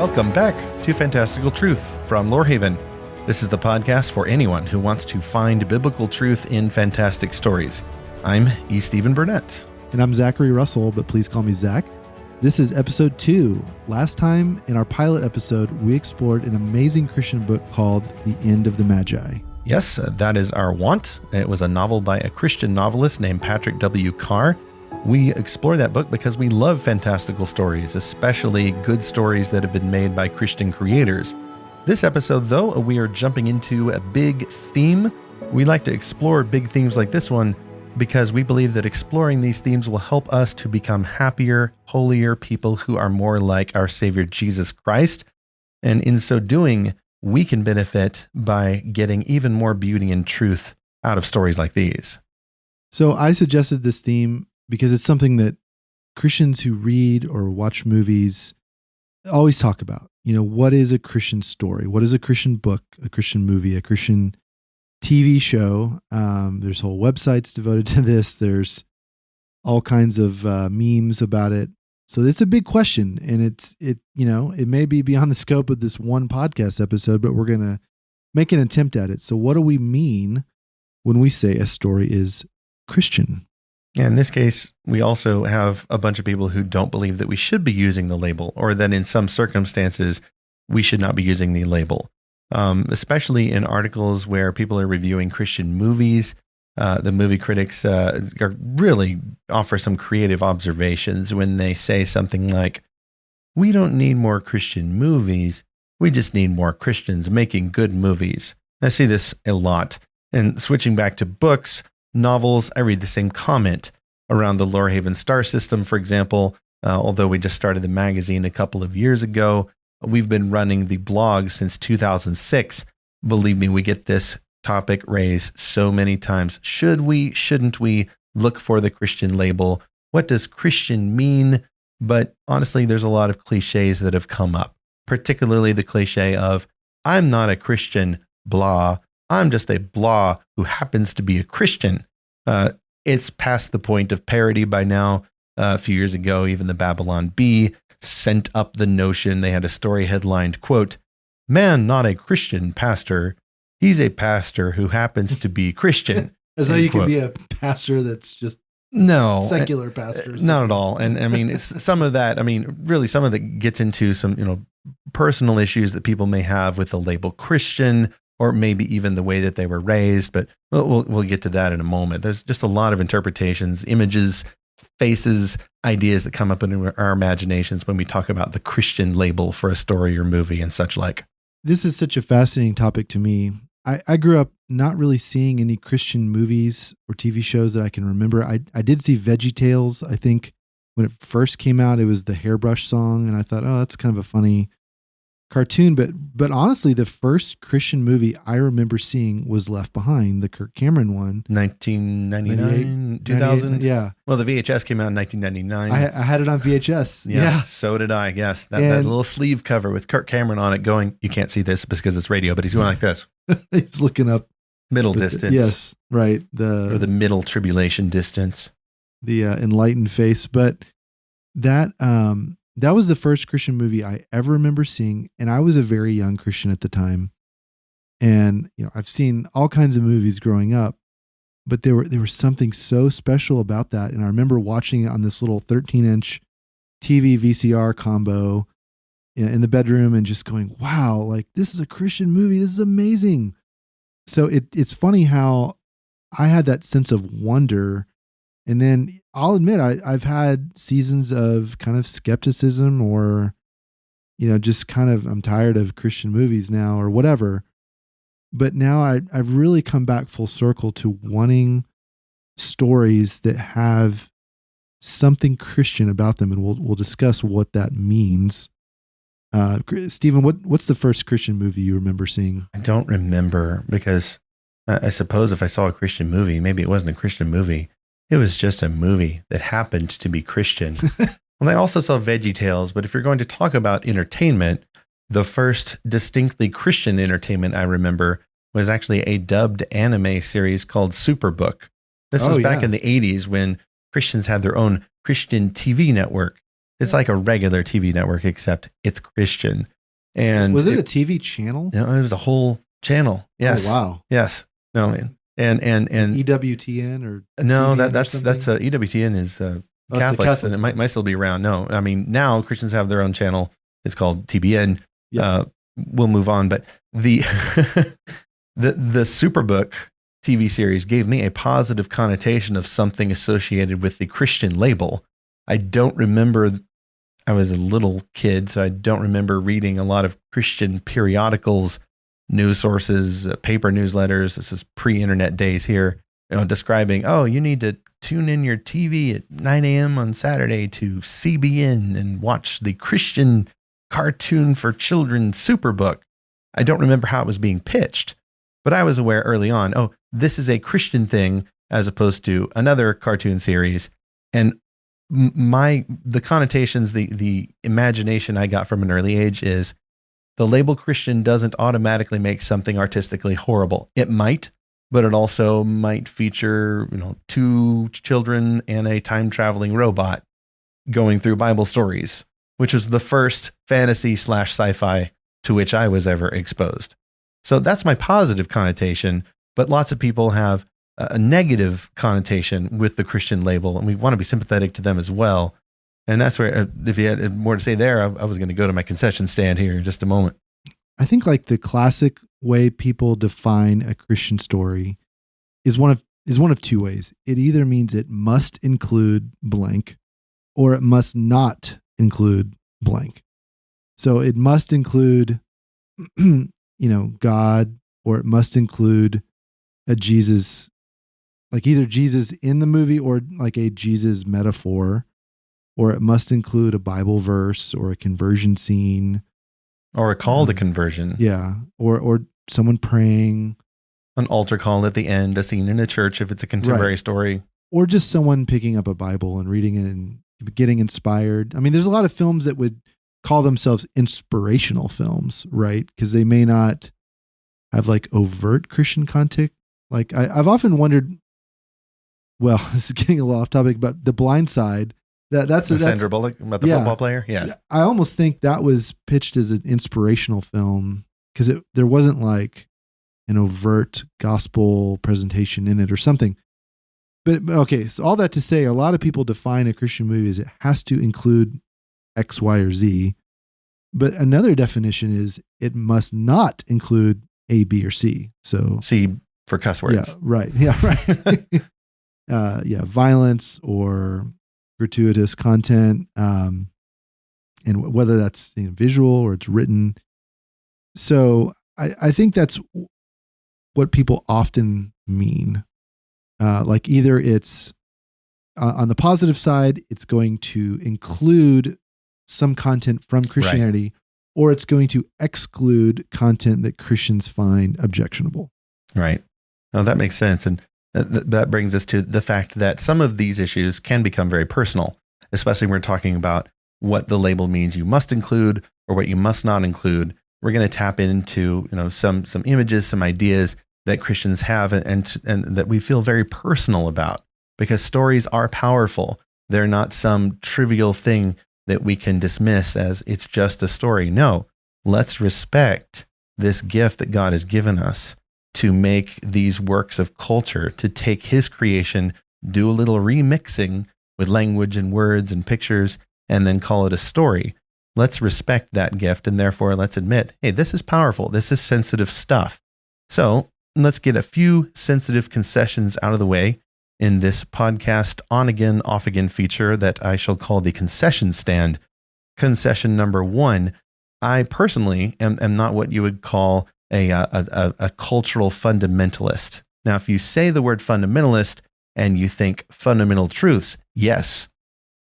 Welcome back to Fantastical Truth from Lorehaven. This is the podcast for anyone who wants to find biblical truth in fantastic stories. I'm E. Stephen Burnett. And I'm Zachary Russell, but please call me Zach. This is episode 2. Last time in our pilot episode, we explored an amazing Christian book called The End of the Magi. Yes, that is our want. It was a novel by a Christian novelist named Patrick W. Carr. We explore that book because we love fantastical stories, especially good stories that have been made by Christian creators. This episode, though, we are jumping into a big theme. We like to explore big themes like this one because we believe that exploring these themes will help us to become happier, holier people who are more like our Savior Jesus Christ. And in so doing, we can benefit by getting even more beauty and truth out of stories like these. So I suggested this theme because it's something that Christians who read or watch movies always talk about. You know, what is a Christian story? What is a Christian book, a Christian movie, a Christian TV show? There's whole websites devoted to this. There's all kinds of memes about it. So it's a big question, and it may be beyond the scope of this one podcast episode, but we're going to make an attempt at it. So what do we mean when we say a story is Christian? In this case, we also have a bunch of people who don't believe that we should be using the label, or that in some circumstances, we should not be using the label. Especially in articles where people are reviewing Christian movies, the movie critics really offer some creative observations when they say something like, "We don't need more Christian movies, we just need more Christians making good movies." I see this a lot. And switching back to books, novels, I read the same comment around the Lorehaven star system, for example. Although we just started the magazine a couple of years ago, we've been running the blog since 2006. Believe me, we get this topic raised so many times. Should we, shouldn't we look for the Christian label? What does Christian mean? But honestly, there's a lot of cliches that have come up, particularly the cliche of, I'm not a Christian, blah. I'm just a blah who happens to be a Christian. It's past the point of parody by now. A few years ago, even the Babylon Bee sent up the notion. They had a story headlined, quote, "Man, not a Christian pastor. He's a pastor who happens to be Christian." As though you can be a pastor that's just secular pastors. Not at all. And I mean, some of that, really some of that gets into some, personal issues that people may have with the label Christian, or maybe even the way that they were raised. But we'll get to that in a moment. There's just a lot of interpretations, images, faces, ideas that come up in our imaginations when we talk about the Christian label for a story or movie and such like. This is such a fascinating topic to me. I grew up not really seeing any Christian movies or TV shows that I can remember. I did see VeggieTales. I think when it first came out, it was the Hairbrush song, and I thought, oh, that's kind of a funny cartoon. But honestly, the first Christian movie I remember seeing was Left Behind, the Kirk Cameron one. 1999, 2000? Yeah. Well, the VHS came out in 1999. I had it on VHS. Yeah. So did I, yes. That little sleeve cover with Kirk Cameron on it going, you can't see this because it's radio, but he's going like this. He's looking up. Middle distance. Yes, right. Or the middle tribulation distance. The enlightened face. But that was the first Christian movie I ever remember seeing, and I was a very young Christian at the time. And I've seen all kinds of movies growing up, but there was something so special about that. And I remember watching it on this little 13-inch TV VCR combo in the bedroom and just going, "Wow, like this is a Christian movie. This is amazing." So it's funny how I had that sense of wonder. And then I'll admit, I've had seasons of kind of skepticism or, just kind of, I'm tired of Christian movies now or whatever. But now I've really come back full circle to wanting stories that have something Christian about them. And we'll discuss what that means. Stephen, what's the first Christian movie you remember seeing? I don't remember because I suppose if I saw a Christian movie, maybe it wasn't a Christian movie. It was just a movie that happened to be Christian. Well, I also saw VeggieTales, but if you're going to talk about entertainment, the first distinctly Christian entertainment I remember was actually a dubbed anime series called Superbook. This was back in the 80s when Christians had their own Christian TV network. It's like a regular TV network, except it's Christian. And was it a TV channel? No, it was a whole channel. Yes. Oh, wow. Yes. No. And EWTN or no, TBN that's EWTN is Catholics, and it might still be around. No, I mean now Christians have their own channel. It's called TBN. Yeah. We'll move on, but the the Superbook TV series gave me a positive connotation of something associated with the Christian label. I don't remember. I was a little kid, so I don't remember reading a lot of Christian periodicals, news sources, paper newsletters. This is pre-internet days here, describing, oh, you need to tune in your TV at 9 a.m. on Saturday to CBN and watch the Christian cartoon for children Superbook. I don't remember how it was being pitched, but I was aware early on, oh, this is a Christian thing as opposed to another cartoon series. And the connotations, the imagination I got from an early age is the label Christian doesn't automatically make something artistically horrible. It might, but it also might feature, two children and a time traveling robot going through Bible stories, which was the first fantasy / sci-fi to which I was ever exposed. So that's my positive connotation, but lots of people have a negative connotation with the Christian label, and we want to be sympathetic to them as well. And that's where, if you had more to say there, I was going to go to my concession stand here in just a moment. I think like the classic way people define a Christian story is one of two ways. It either means it must include blank, or it must not include blank. So it must include, God, or it must include a Jesus, like either Jesus in the movie or like a Jesus metaphor, or it must include a Bible verse or a conversion scene. Or a call to conversion. Yeah. Or someone praying. An altar call at the end, a scene in a church if it's a contemporary story. Or just someone picking up a Bible and reading it and getting inspired. I mean, there's a lot of films that would call themselves inspirational films, right? Because they may not have like overt Christian content. Like I've often wondered, well, this is getting a little off topic, but The Blind Side, that's Sandra Bullock about the football player. Yes. I almost think that was pitched as an inspirational film because there wasn't like an overt gospel presentation in it or something. But okay, so all that to say, a lot of people define a Christian movie as it has to include X, Y, or Z. But another definition is it must not include A, B, or C. So C for cuss words. Yeah, right. Yeah, right. Violence or gratuitous content, and whether that's visual or it's written. So I think that's what people often mean. Like either it's on the positive side, it's going to include some content from Christianity, or it's going to exclude content that Christians find objectionable. Right. No, that makes sense. And that brings us to the fact that some of these issues can become very personal, especially when we're talking about what the label means you must include or what you must not include. We're going to tap into some images, some ideas that Christians have and that we feel very personal about, because stories are powerful. They're not some trivial thing that we can dismiss as it's just a story. No, let's respect this gift that God has given us to make these works of culture, to take his creation, do a little remixing with language and words and pictures, and then call it a story. Let's respect that gift, and therefore let's admit, hey, this is powerful. This is sensitive stuff. So let's get a few sensitive concessions out of the way in this podcast on again, off again feature that I shall call the concession stand. Concession number 1, I personally am not what you would call a cultural fundamentalist. Now, if you say the word fundamentalist and you think fundamental truths, yes,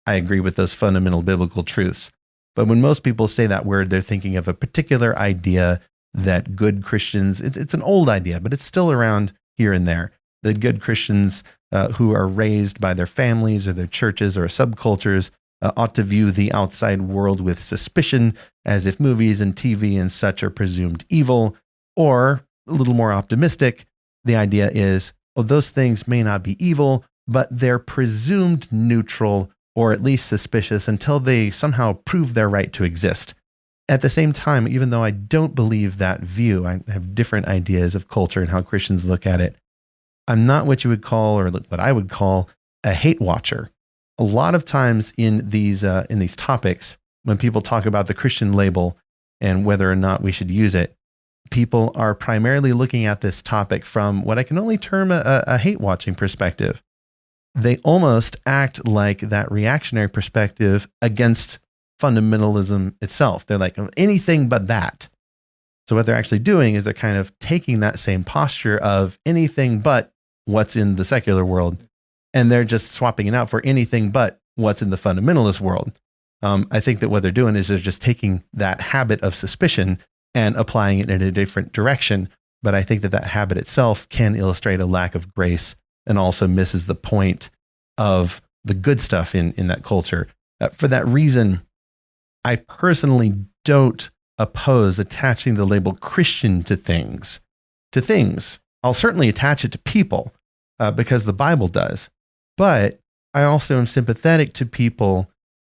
I agree with those fundamental biblical truths. But when most people say that word, they're thinking of a particular idea that good Christians, it's an old idea, but it's still around here and there, that good Christians who are raised by their families or their churches or subcultures ought to view the outside world with suspicion, as if movies and TV and such are presumed evil. Or a little more optimistic, the idea is, those things may not be evil, but they're presumed neutral or at least suspicious until they somehow prove their right to exist. At the same time, even though I don't believe that view, I have different ideas of culture and how Christians look at it. I'm not what you would call, or what I would call, a hate watcher. A lot of times in these topics, when people talk about the Christian label and whether or not we should use it, people are primarily looking at this topic from what I can only term a hate watching perspective. They almost act like that reactionary perspective against fundamentalism itself. They're like, anything but that. So what they're actually doing is they're kind of taking that same posture of anything but what's in the secular world, and they're just swapping it out for anything but what's in the fundamentalist world. I think that what they're doing is they're just taking that habit of suspicion and applying it in a different direction. But I think that that habit itself can illustrate a lack of grace and also misses the point of the good stuff in that culture. For that reason, I personally don't oppose attaching the label Christian to things. I'll certainly attach it to people because the Bible does. But I also am sympathetic to people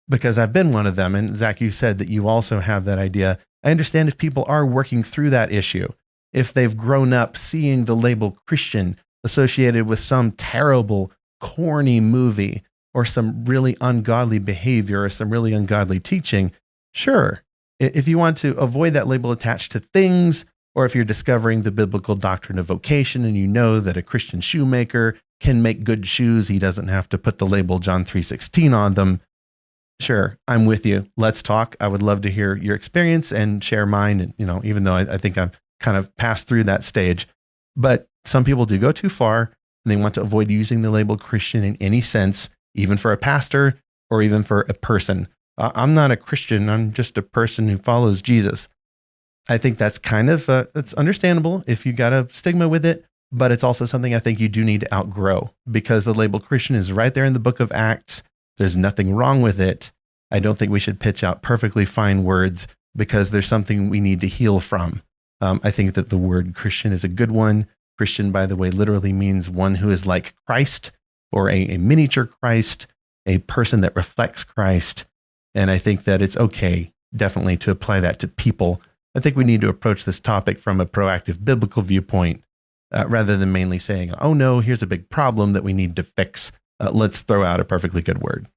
because I've been one of them. And Zach, you said that you also have that idea. I understand if people are working through that issue, if they've grown up seeing the label Christian associated with some terrible, corny movie or some really ungodly behavior or some really ungodly teaching, sure. If you want to avoid that label attached to things, or if you're discovering the biblical doctrine of vocation and you know that a Christian shoemaker can make good shoes, he doesn't have to put the label John 3:16 on them. Sure, I'm with you. Let's talk. I would love to hear your experience and share mine. And, even though I think I've kind of passed through that stage, but some people do go too far and they want to avoid using the label Christian in any sense, even for a pastor or even for a person. I'm not a Christian. I'm just a person who follows Jesus. I think that's kind of, that's understandable if you got a stigma with it, but it's also something I think you do need to outgrow because the label Christian is right there in the book of Acts. There's nothing wrong with it. I don't think we should pitch out perfectly fine words because there's something we need to heal from. I think that the word Christian is a good one. Christian, by the way, literally means one who is like Christ or a miniature Christ, a person that reflects Christ. And I think that it's okay, definitely, to apply that to people. I think we need to approach this topic from a proactive biblical viewpoint rather than mainly saying, oh no, here's a big problem that we need to fix. Let's throw out a perfectly good word.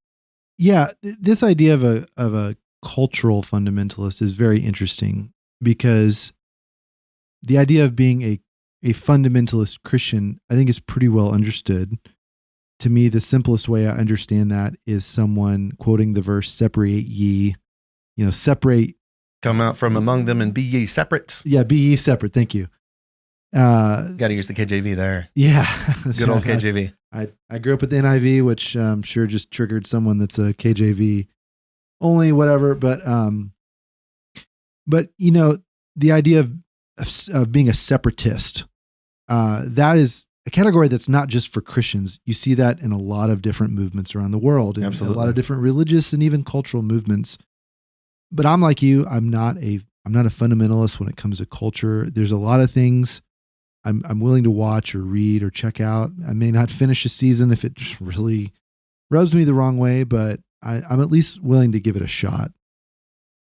Yeah, this idea of a cultural fundamentalist is very interesting because the idea of being a fundamentalist Christian, I think, is pretty well understood. To me, the simplest way I understand that is someone quoting the verse, separate ye, separate. Come out from among them and be ye separate. Yeah, be ye separate. Thank you. Got to use the KJV there. Yeah. Good old KJV. I grew up with the NIV, which I'm sure just triggered someone that's a KJV only, whatever. But the idea of being a separatist, that is a category that's not just for Christians. You see that in a lot of different movements around the world, and a lot of different religious and even cultural movements. But I'm like you. I'm not a fundamentalist when it comes to culture. There's a lot of things I'm willing to watch or read or check out. I may not finish a season if it just really rubs me the wrong way, but I'm at least willing to give it a shot.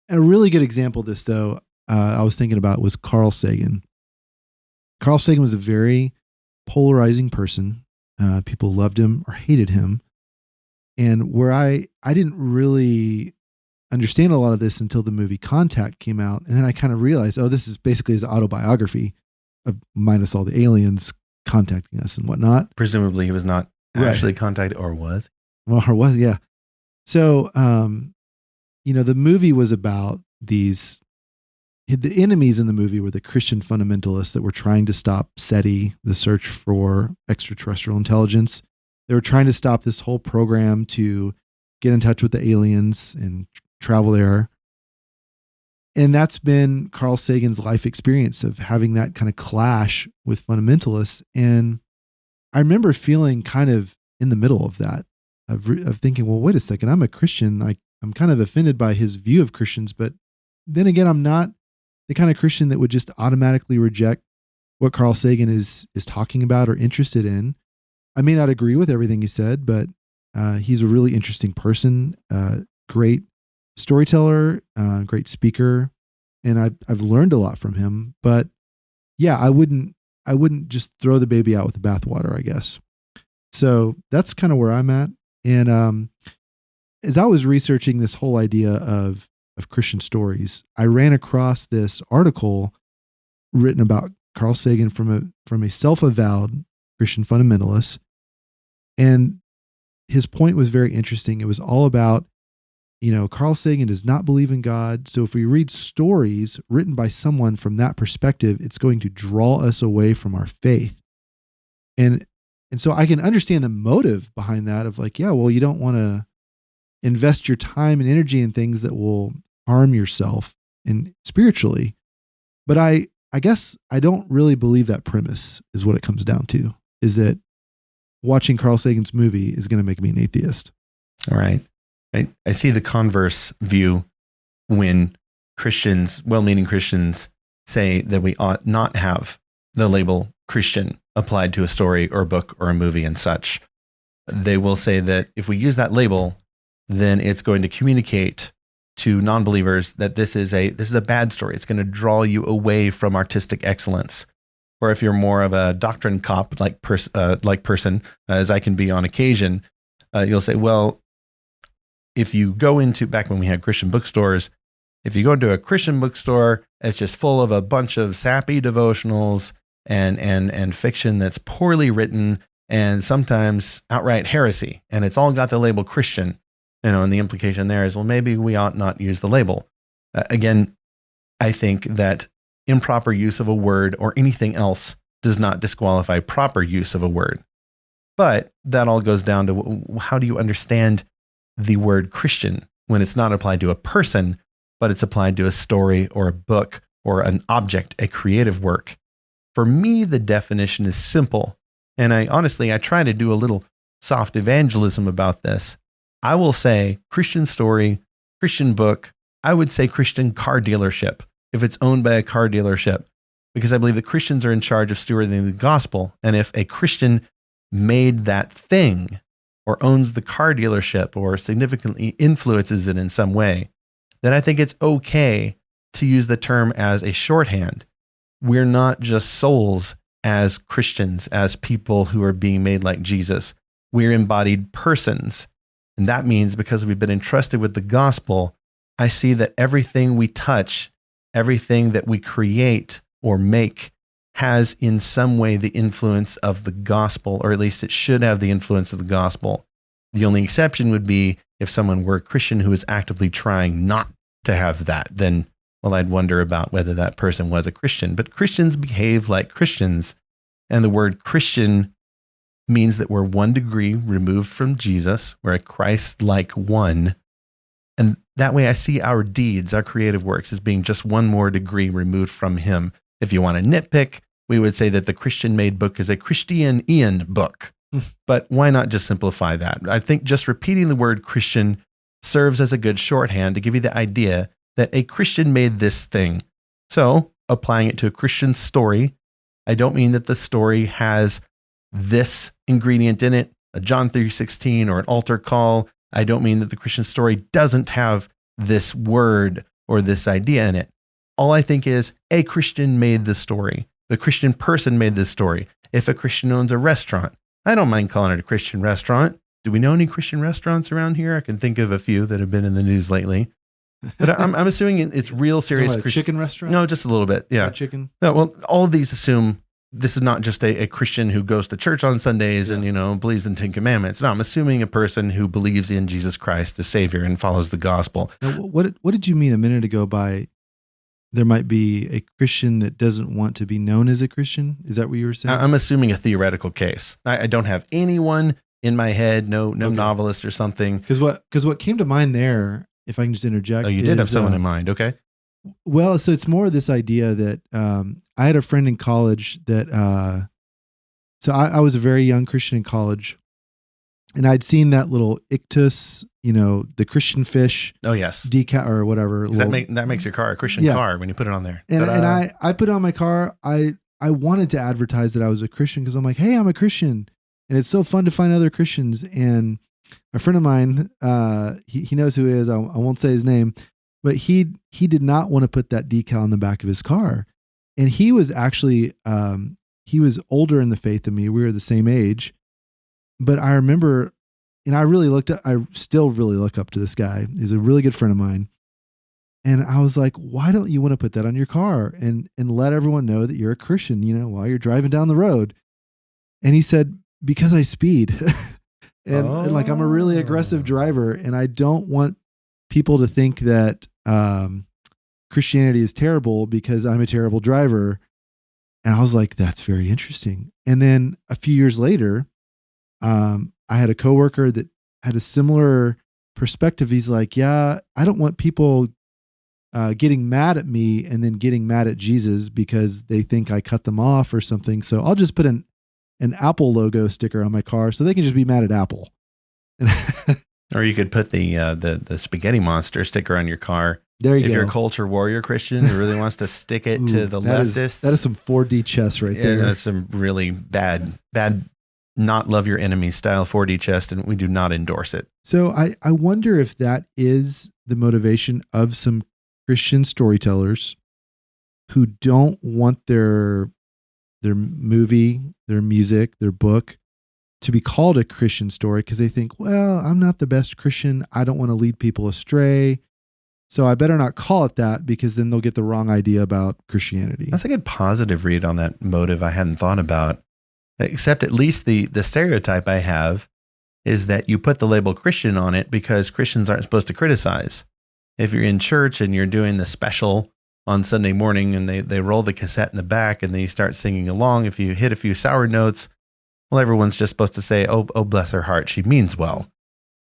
And a really good example of this, though, I was thinking about was Carl Sagan. Carl Sagan was a very polarizing person. People loved him or hated him. And where I didn't really understand a lot of this until the movie Contact came out. And then I kind of realized, oh, this is basically his autobiography, minus all the aliens contacting us and whatnot. Presumably he was not actually contacted, or was. Well, or was, yeah. So, the movie was about the enemies in the movie were the Christian fundamentalists that were trying to stop SETI, the search for extraterrestrial intelligence. They were trying to stop this whole program to get in touch with the aliens and travel there. And that's been Carl Sagan's life experience of having that kind of clash with fundamentalists. And I remember feeling kind of in the middle of that, of thinking, well, wait a second, I'm a Christian. I'm kind of offended by his view of Christians, but then again, I'm not the kind of Christian that would just automatically reject what Carl Sagan is talking about or interested in. I may not agree with everything he said, but he's a really interesting person, great storyteller, great speaker. and I've learned a lot from him. But yeah, I wouldn't just throw the baby out with the bathwater, I guess. So that's kind of where I'm at. And as I was researching this whole idea of Christian stories, I ran across this article written about Carl Sagan from a self-avowed Christian fundamentalist. And his point was very interesting. It was all about, Carl Sagan does not believe in God. So if we read stories written by someone from that perspective, it's going to draw us away from our faith. And so I can understand the motive behind that of like, yeah, well, you don't want to invest your time and energy in things that will harm yourself and spiritually. But I guess I don't really believe that premise is what it comes down to, is that watching Carl Sagan's movie is going to make me an atheist. All right. I see the converse view when Christians, well-meaning Christians, say that we ought not have the label Christian applied to a story or a book or a movie and such. They will say that if we use that label, then it's going to communicate to non-believers that this is a bad story. It's going to draw you away from artistic excellence. Or if you're more of a doctrine cop like person, as I can be on occasion, you'll say, well, if you go into, back when we had Christian bookstores, if you go into a Christian bookstore, it's just full of a bunch of sappy devotionals and fiction that's poorly written and sometimes outright heresy. And it's all got the label Christian, and the implication there is, well, maybe we ought not use the label. Again, I think that improper use of a word or anything else does not disqualify proper use of a word. But that all goes down to how do you understand the word Christian when it's not applied to a person, but it's applied to a story or a book or an object, a creative work. For me, the definition is simple. And I try to do a little soft evangelism about this. I will say Christian story, Christian book. I would say Christian car dealership if it's owned by a car dealership, because I believe that Christians are in charge of stewarding the gospel. And if a Christian made that thing or owns the car dealership or significantly influences it in some way, then I think it's okay to use the term as a shorthand. We're not just souls as Christians, as people who are being made like Jesus. We're embodied persons. And that means because we've been entrusted with the gospel, I see that everything we touch, everything that we create or make has in some way the influence of the gospel, or at least it should have the influence of the gospel. The only exception would be if someone were a Christian who is actively trying not to have that, then, well, I'd wonder about whether that person was a Christian. But Christians behave like Christians, and the word Christian means that we're 1 degree removed from Jesus. We're a Christ-like one. And that way I see our deeds, our creative works, as being just 1 more degree removed from him. If you want to nitpick, we would say that the Christian-made book is a Christian-ian book. But why not just simplify that? I think just repeating the word Christian serves as a good shorthand to give you the idea that a Christian made this thing. So, applying it to a Christian story, I don't mean that the story has this ingredient in it, a John 3:16 or an altar call. I don't mean that the Christian story doesn't have this word or this idea in it. All I think is a Christian made the story. The Christian person made this story. If a Christian owns a restaurant, I don't mind calling it a Christian restaurant. Do we know any Christian restaurants around here? I can think of a few that have been in the news lately. But I'm assuming it's real serious. A chicken restaurant? No, just a little bit. Yeah. Chicken? No, well, all of these assume this is not just a Christian who goes to church on Sundays and, believes in 10 Commandments. No, I'm assuming a person who believes in Jesus Christ as Savior and follows the gospel. Now, what did you mean a minute ago by there might be a Christian that doesn't want to be known as a Christian? Is that what you were saying? I'm assuming a theoretical case. I don't have anyone in my head, no novelist or something. Because what came to mind there, if I can just interject. Oh, you did have someone in mind. Okay. Well, so it's more this idea that I had a friend in college that, so I was a very young Christian in college, and I'd seen that little ictus, the Christian fish. Oh, yes. Decal or whatever. That makes your car a Christian car when you put it on there. And I put it on my car. I wanted to advertise that I was a Christian because I'm like, hey, I'm a Christian. And it's so fun to find other Christians. And a friend of mine, he knows who he is. I won't say his name, but he did not want to put that decal on the back of his car. And he was actually he was older in the faith than me. We were the same age. But I remember, and I still really look up to this guy. He's a really good friend of mine. And I was like, why don't you want to put that on your car and let everyone know that you're a Christian, while you're driving down the road? And he said, because I speed. and like, I'm a really aggressive driver, and I don't want people to think that Christianity is terrible because I'm a terrible driver. And I was like, that's very interesting. And then a few years later, I had a coworker that had a similar perspective. He's like, yeah, I don't want people getting mad at me and then getting mad at Jesus because they think I cut them off or something. So I'll just put an Apple logo sticker on my car so they can just be mad at Apple. Or you could put the spaghetti monster sticker on your car. There you go. If you're a culture warrior Christian who really wants to stick it to the leftists. That is some 4D chess right there. That's some really bad, not love your enemy style 4D chess, and we do not endorse it. So I wonder if that is the motivation of some Christian storytellers who don't want their movie, their music, their book to be called a Christian story because they think, well, I'm not the best Christian. I don't want to lead people astray. So I better not call it that because then they'll get the wrong idea about Christianity. That's a good positive read on that motive I hadn't thought about. Except at least the stereotype I have is that you put the label Christian on it because Christians aren't supposed to criticize. If you're in church and you're doing the special on Sunday morning and they roll the cassette in the back and then you start singing along, if you hit a few sour notes, well, everyone's just supposed to say, oh, bless her heart, she means well.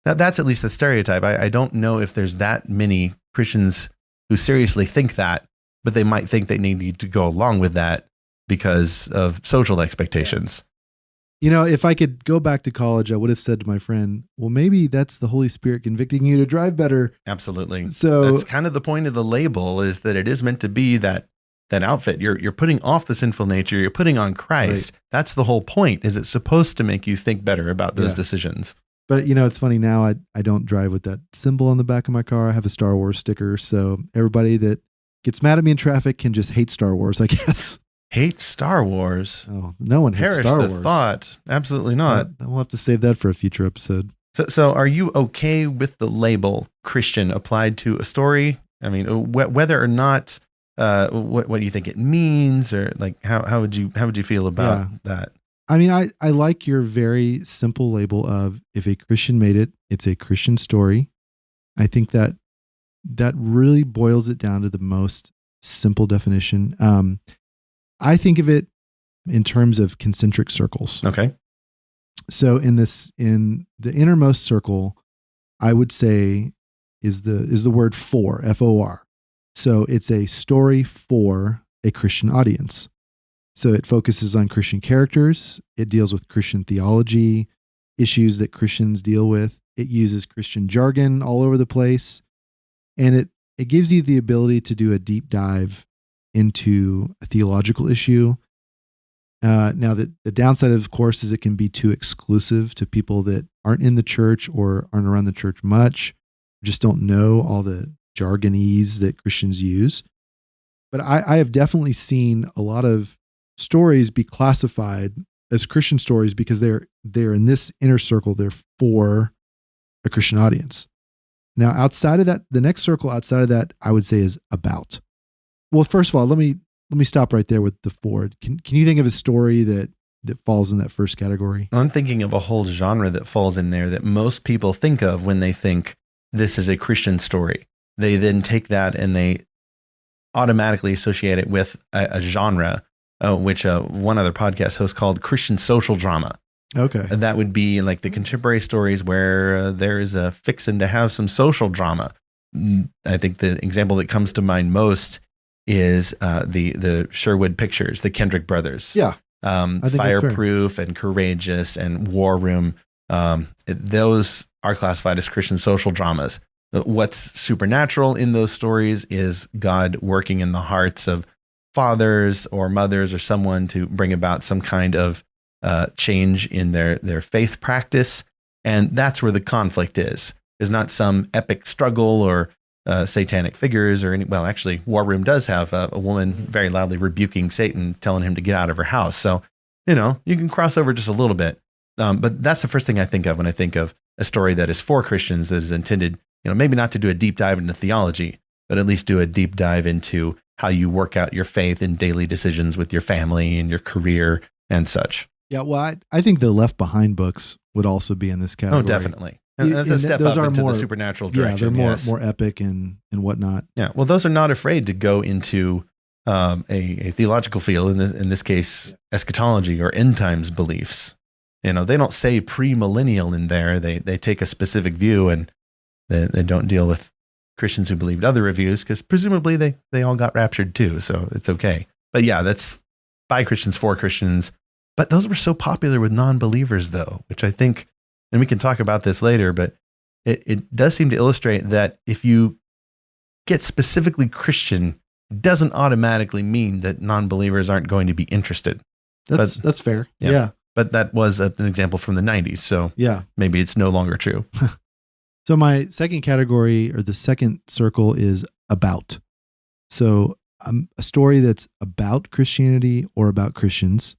That's at least the stereotype. I don't know if there's that many Christians who seriously think that, but they might think they need to go along with that because of social expectations. If I could go back to college, I would have said to my friend, well, maybe that's the Holy Spirit convicting you to drive better. Absolutely. So that's kind of the point of the label, is that it is meant to be that outfit. You're putting off the sinful nature. You're putting on Christ. Right. That's the whole point. Is it's supposed to make you think better about those decisions. But it's funny now. I don't drive with that symbol on the back of my car. I have a Star Wars sticker. So everybody that gets mad at me in traffic can just hate Star Wars, I guess. Hate Star Wars? Oh, no one hates Star Wars. Perish the thought. Absolutely not. We'll have to save that for a future episode. So are you okay with the label Christian applied to a story? I mean, whether or not, what do you think it means, or like how would you feel about that? I mean, I like your very simple label of, if a Christian made it, it's a Christian story. I think that really boils it down to the most simple definition. I think of it in terms of concentric circles. Okay. So in the innermost circle, I would say is the word for, FOR. So it's a story for a Christian audience. So it focuses on Christian characters. It deals with Christian theology, issues that Christians deal with. It uses Christian jargon all over the place. And it gives you the ability to do a deep dive into a theological issue. Now, the downside, of course, is it can be too exclusive to people that aren't in the church or aren't around the church much, just don't know all the jargonese that Christians use. But I have definitely seen a lot of stories be classified as Christian stories because they're in this inner circle. They're for a Christian audience. Now, outside of that, the next circle outside of that, I would say is about. Well, first of all, let me stop right there with the for. Can you think of a story that falls in that first category? I'm thinking of a whole genre that falls in there that most people think of when they think this is a Christian story. They then take that and they automatically associate it with a genre, which one other podcast host called Christian social drama. Okay. And that would be like the contemporary stories where there is a fixin' to have some social drama. I think the example that comes to mind most is the Sherwood Pictures, the Kendrick brothers. Yeah. Fireproof and Courageous and War Room. Those are classified as Christian social dramas. What's supernatural in those stories is God working in the hearts of fathers or mothers or someone to bring about some kind of change in their faith practice. And that's where the conflict is. There's not some epic struggle or satanic figures or any. Well, actually, War Room does have a woman very loudly rebuking Satan, telling him to get out of her house. So, you can cross over just a little bit. But that's the first thing I think of when I think of a story that is for Christians, that is intended, maybe not to do a deep dive into theology, but at least do a deep dive into how you work out your faith in daily decisions with your family and your career and such. Yeah, well, I think the Left Behind books would also be in this category. Oh, definitely. And that's a step up into the supernatural direction. Yeah, they're more epic and whatnot. Yeah, well, those are not afraid to go into a theological field, in this case, eschatology or end times beliefs. They don't say premillennial in there. They take a specific view, and they don't deal with Christians who believed other reviews, because presumably they all got raptured too, so it's okay. But yeah, that's by Christians, for Christians. But those were so popular with non-believers, though, which I think, and we can talk about this later, but it does seem to illustrate that if you get specifically Christian, doesn't automatically mean that non-believers aren't going to be interested. That's fair. Yeah. But that was an example from the 90s, so yeah, maybe it's no longer true. So my second category, or the second circle, is about. So a story that's about Christianity or about Christians.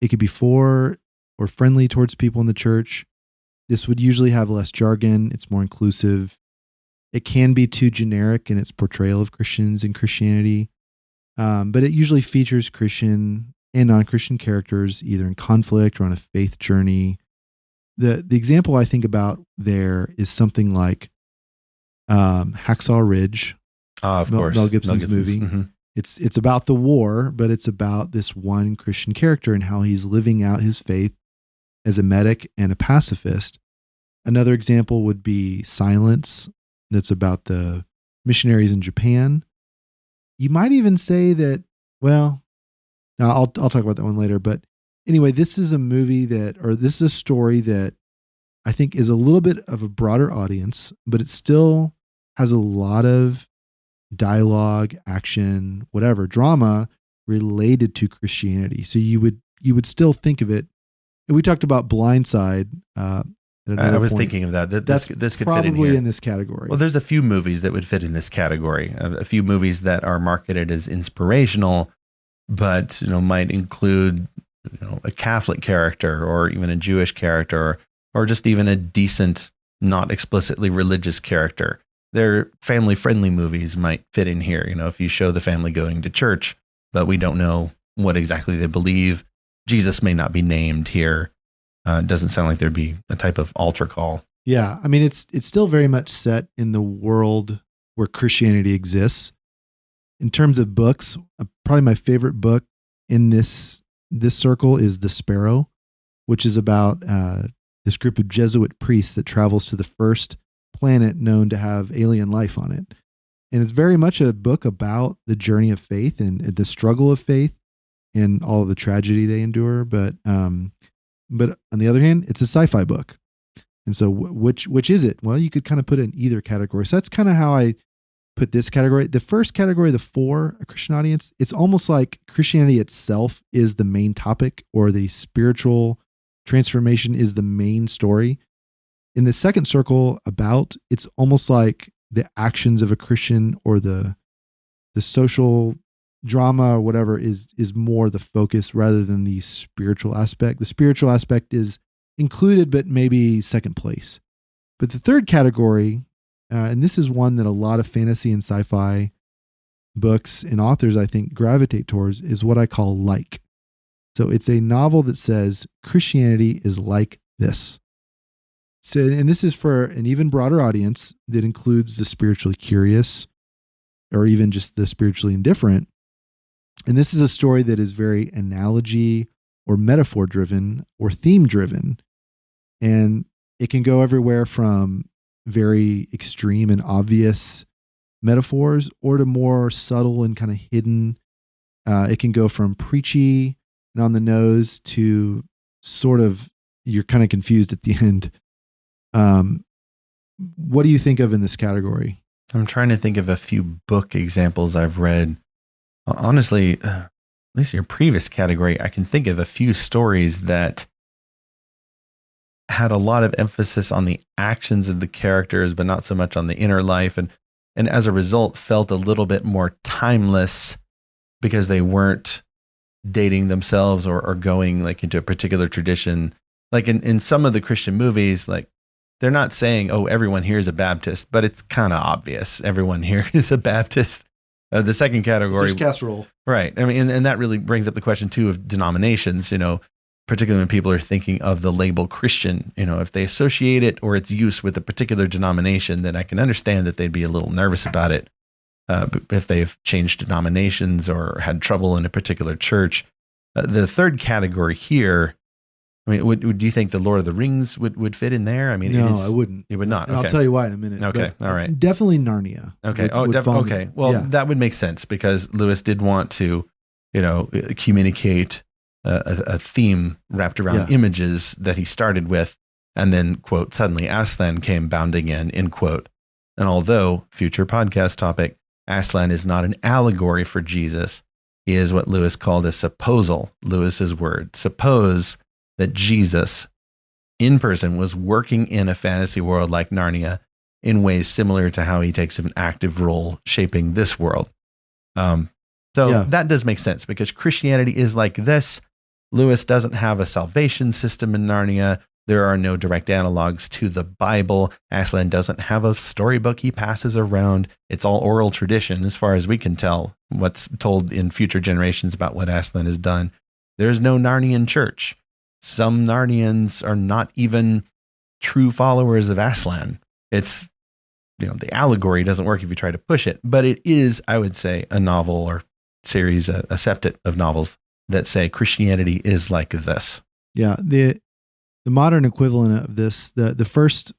It could be for or friendly towards people in the church. This would usually have less jargon. It's more inclusive. It can be too generic in its portrayal of Christians and Christianity. But it usually features Christian and non-Christian characters, either in conflict or on a faith journey. The example I think about there is something like Hacksaw Ridge, of course, Mel Gibson's movie. Mm-hmm. It's about the war, but it's about this one Christian character and how he's living out his faith as a medic and a pacifist. Another example would be Silence, that's about the missionaries in Japan. You might even say that, well, now I'll talk about that one later, but anyway, this is a story that I think is a little bit of a broader audience, but it still has a lot of dialogue, action, whatever, drama related to Christianity. So you would still think of it. And we talked about Blindside. I was thinking of that. This could fit in here. Probably in this category. Well, there's a few movies that would fit in this category. A few movies that are marketed as inspirational, but might include a Catholic character or even a Jewish character, or just even a decent, not explicitly religious character. Their family-friendly movies might fit in here. If you show the family going to church, but we don't know what exactly they believe. Jesus may not be named here. It doesn't sound like there'd be a type of altar call. Yeah, I mean, it's still very much set in the world where Christianity exists. In terms of books, probably my favorite book in this circle is The Sparrow, which is about this group of Jesuit priests that travels to the first planet known to have alien life on it. And it's very much a book about the journey of faith and the struggle of faith and all of the tragedy they endure. But on the other hand, it's a sci-fi book. And so which is it? Well, you could kind of put it in either category. So that's kind of how I put this category. The first category, for a Christian audience, it's almost like Christianity itself is the main topic, or the spiritual transformation is the main story. In the second circle, about, it's almost like the actions of a Christian, or the social drama or whatever is more the focus rather than the spiritual aspect. The spiritual aspect is included, but maybe second place. But the third category, and this is one that a lot of fantasy and sci-fi books and authors, I think, gravitate towards, is what I call like. So it's a novel that says Christianity is like this. So, and this is for an even broader audience that includes the spiritually curious, or even just the spiritually indifferent. And this is a story that is very analogy or metaphor driven or theme driven. And it can go everywhere from very extreme and obvious metaphors, or to more subtle and kind of hidden. It can go from preachy and on the nose to sort of, you're kind of confused at the end. What do you think of in this category? I'm trying to think of a few book examples I've read. Honestly, at least in your previous category, I can think of a few stories that had a lot of emphasis on the actions of the characters, but not so much on the inner life. And and as a result felt a little bit more timeless because they weren't dating themselves or going like into a particular tradition. Like in some of the Christian movies, like they're not saying, oh, everyone here is a Baptist, but it's kind of obvious. Everyone here is a Baptist. The second category, there's casserole. Right. I mean, and that really brings up the question too of denominations, particularly when people are thinking of the label Christian, if they associate it or its use with a particular denomination, then I can understand that they'd be a little nervous about it. If they've changed denominations or had trouble in a particular church. The third category here, I mean, do you think the Lord of the Rings would fit in there? I mean, no, I wouldn't. It would not. And okay. I'll tell you why in a minute. Okay, all right. Definitely Narnia. Okay. Okay. Me. Well, that would make sense because Lewis did want to, communicate a theme wrapped around images that he started with, and then, quote, suddenly Aslan came bounding in, end quote. And although, future podcast topic, Aslan is not an allegory for Jesus, he is what Lewis called a supposal, Lewis's word. Suppose that Jesus, in person, was working in a fantasy world like Narnia in ways similar to how he takes an active role shaping this world. That does make sense because Christianity is like this. Lewis doesn't have a salvation system in Narnia. There are no direct analogs to the Bible. Aslan doesn't have a storybook he passes around. It's all oral tradition, as far as we can tell, what's told in future generations about what Aslan has done. There's no Narnian church. Some Narnians are not even true followers of Aslan. It's, the allegory doesn't work if you try to push it, but it is, I would say, a novel or series, a septet of novels that say Christianity is like this. Yeah. The modern equivalent of this, the first,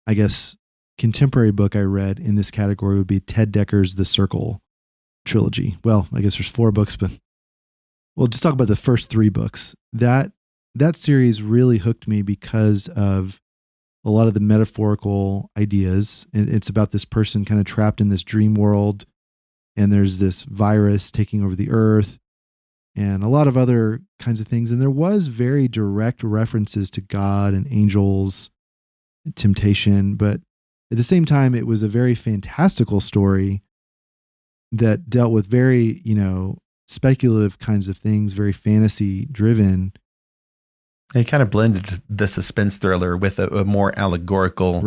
I guess, contemporary book I read in this category would be Ted Decker's The Circle trilogy. Well, I guess there's 4 books, but we'll just talk about the first 3 books. That series really hooked me because of a lot of the metaphorical ideas. It's about this person kind of trapped in this dream world, and there's this virus taking over the earth, and a lot of other kinds of things. And there was very direct references to God and angels, temptation, but at the same time, it was a very fantastical story that dealt with very, speculative kinds of things, very fantasy driven. It kind of blended the suspense thriller with a more allegorical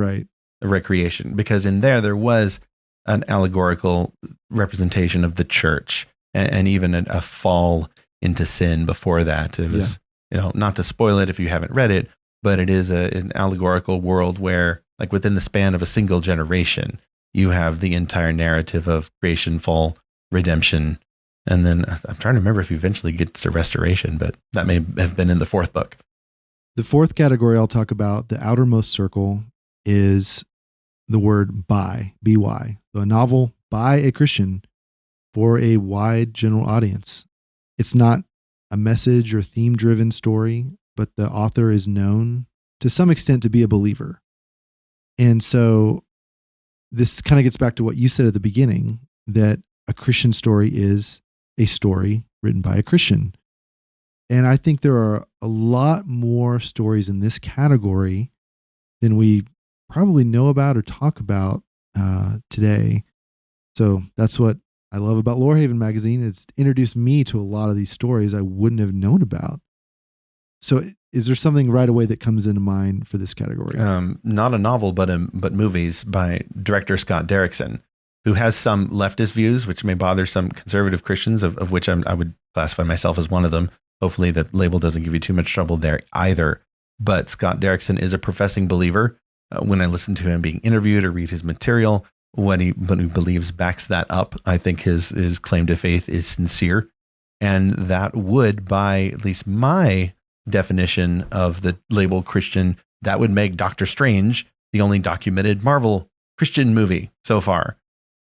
recreation, because in there was an allegorical representation of the church and even a fall into sin before that. It was, not to spoil it if you haven't read it, but it is an allegorical world where, like within the span of a single generation, you have the entire narrative of creation, fall, redemption. And then I'm trying to remember if he eventually gets to restoration, but that may have been in the 4th book. The 4th category I'll talk about, the outermost circle, is the word by, B-Y. So a novel by a Christian for a wide general audience. It's not a message or theme-driven story, but the author is known to some extent to be a believer. And so this kind of gets back to what you said at the beginning, that a Christian story is a story written by a Christian. And I think there are a lot more stories in this category than we probably know about or talk about today. So that's what I love about Lorehaven magazine. It's introduced me to a lot of these stories I wouldn't have known about. So is there something right away that comes into mind for this category? Not a novel, but movies by director Scott Derrickson, who has some leftist views, which may bother some conservative Christians, of which I would classify myself as one of them. Hopefully the label doesn't give you too much trouble there either. But Scott Derrickson is a professing believer. When I listen to him being interviewed or read his material, what he believes backs that up. I think his claim to faith is sincere. And that would, by at least my definition of the label Christian, that would make Doctor Strange the only documented Marvel Christian movie so far.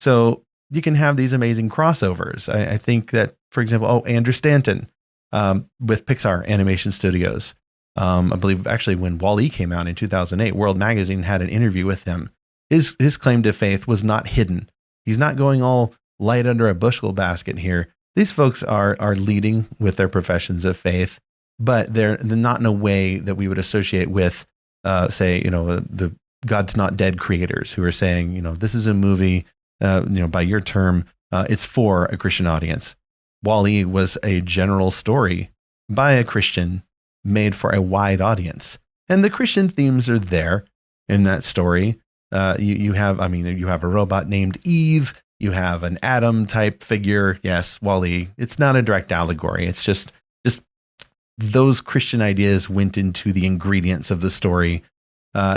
So you can have these amazing crossovers. I think that, for example, Andrew Stanton with Pixar Animation Studios. I believe actually when Wall-E came out in 2008, World Magazine had an interview with him. His claim to faith was not hidden. He's not going all light under a bushel basket here. These folks are leading with their professions of faith, but they're not in a way that we would associate with, say, the God's Not Dead creators who are saying, this is a movie by your term, it's for a Christian audience. Wall-E was a general story by a Christian made for a wide audience. And the Christian themes are there in that story. You have a robot named Eve. You have an Adam type figure. Yes, Wall-E. It's not a direct allegory. It's just those Christian ideas went into the ingredients of the story.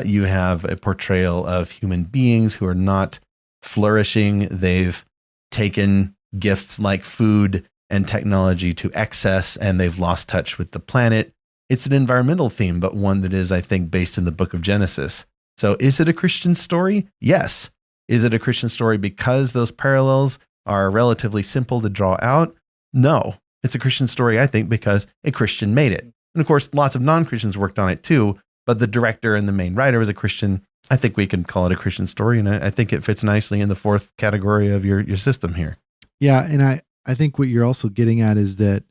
You have a portrayal of human beings who are not flourishing. They've taken gifts like food and technology to excess, and they've lost touch with the planet. It's an environmental theme, but one that is, I think, based in the book of Genesis. So is it a Christian story? Yes. Is it a Christian story because those parallels are relatively simple to draw out? No. It's a Christian story, I think, because a Christian made it. And of course, lots of non-Christians worked on it too, but the director and the main writer was a Christian. I think we can call it a Christian story, and I think it fits nicely in the fourth category of your system here. Yeah, and I think what you're also getting at is that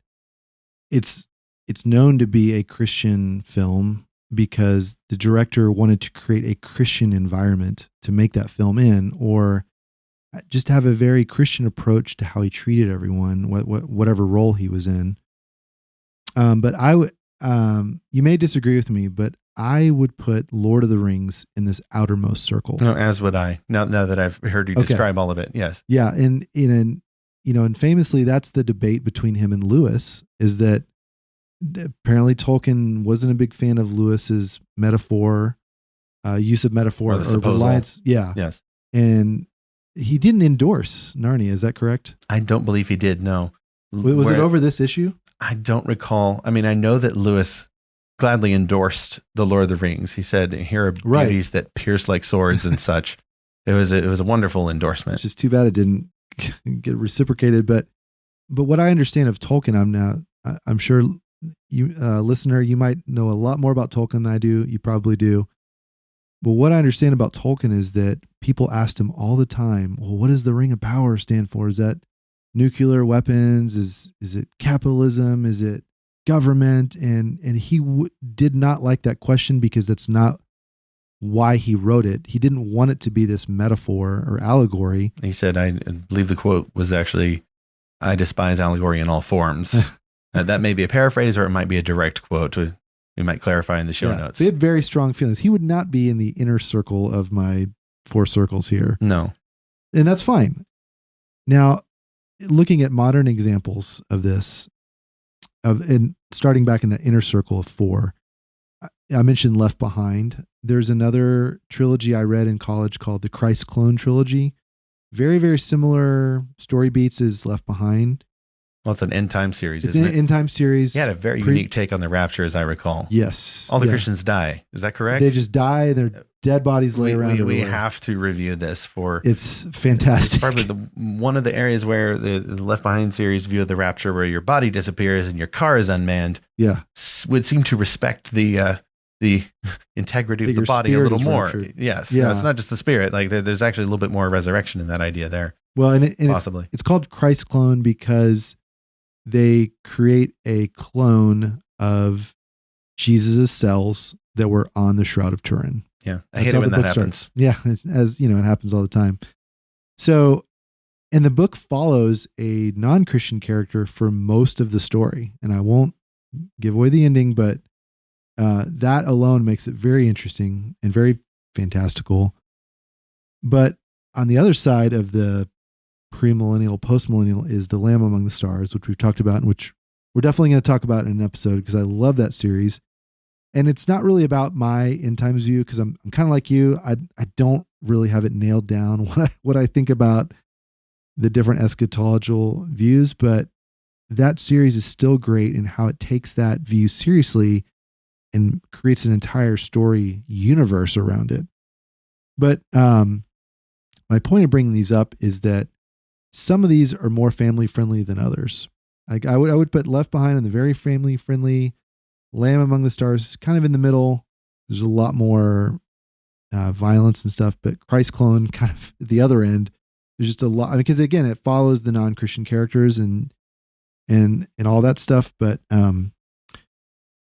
it's known to be a Christian film because the director wanted to create a Christian environment to make that film in, or just have a very Christian approach to how he treated everyone, whatever role he was in. But I would, you may disagree with me, but I would put Lord of the Rings in this outermost circle. No, as would I. Now that I've heard you describe all of it, yes. Yeah, and famously, that's the debate between him and Lewis, is that apparently Tolkien wasn't a big fan of Lewis's metaphor, use of metaphor, or reliance. Yeah. Yes. And he didn't endorse Narnia. Is that correct? I don't believe he did. No. Was it over this issue? I don't recall. I mean, I know that Lewis gladly endorsed the Lord of the Rings. He said, "Here are beauties that pierce like swords and such." It was a wonderful endorsement. It's just too bad it didn't get reciprocated. But what I understand of Tolkien, I'm sure you, listener, you might know a lot more about Tolkien than I do. You probably do. But what I understand about Tolkien is that people asked him all the time, well, what does the Ring of Power stand for? Is that nuclear weapons? Is it capitalism? Is it government? And he did not like that question because that's not why he wrote it. He didn't want it to be this metaphor or allegory. He said, I believe the quote was actually, "I despise allegory in all forms." That may be a paraphrase or it might be a direct quote. We might clarify in the show notes. They had very strong feelings. He would not be in the inner circle of my four circles here. No. And that's fine. Now, looking at modern examples of this, and starting back in the inner circle of four, I mentioned Left Behind. There's another trilogy I read in college called the Christ Clone Trilogy. Very, very similar story beats as Left Behind. Well, it's an end time series, it's isn't it? End time series. He had a very unique take on the rapture, as I recall. Yes. All the Christians die. Is that correct? They just die. Their dead bodies lay around. We have to review this It's fantastic. It's probably one of the areas where the Left Behind series view of the rapture, where your body disappears and your car is unmanned. Yeah. Would seem to respect the integrity of the body a little more. Raptured. Yes. Yeah. No, it's not just the spirit. Like there's actually a little bit more resurrection in that idea there. Well, and possibly it's called Christ Clone because they create a clone of Jesus's cells that were on the Shroud of Turin. Yeah. I hate it when that happens. Yeah. As you know, it happens all the time. So, and the book follows a non-Christian character for most of the story. And I won't give away the ending, but that alone makes it very interesting and very fantastical. But on the other side of the premillennial, postmillennial is The Lamb Among the Stars, which we've talked about and which we're definitely going to talk about in an episode because I love that series. And it's not really about my end times view because I'm kind of like you. I don't really have it nailed down what I think about the different eschatological views, but that series is still great in how it takes that view seriously and creates an entire story universe around it. But my point of bringing these up is that some of these are more family friendly than others. Like I would put Left Behind in the very family friendly. Lamb Among the Stars kind of in the middle. There's a lot more violence and stuff, but Christ Clone kind of at the other end. There's just a lot because again, it follows the non-Christian characters and all that stuff. But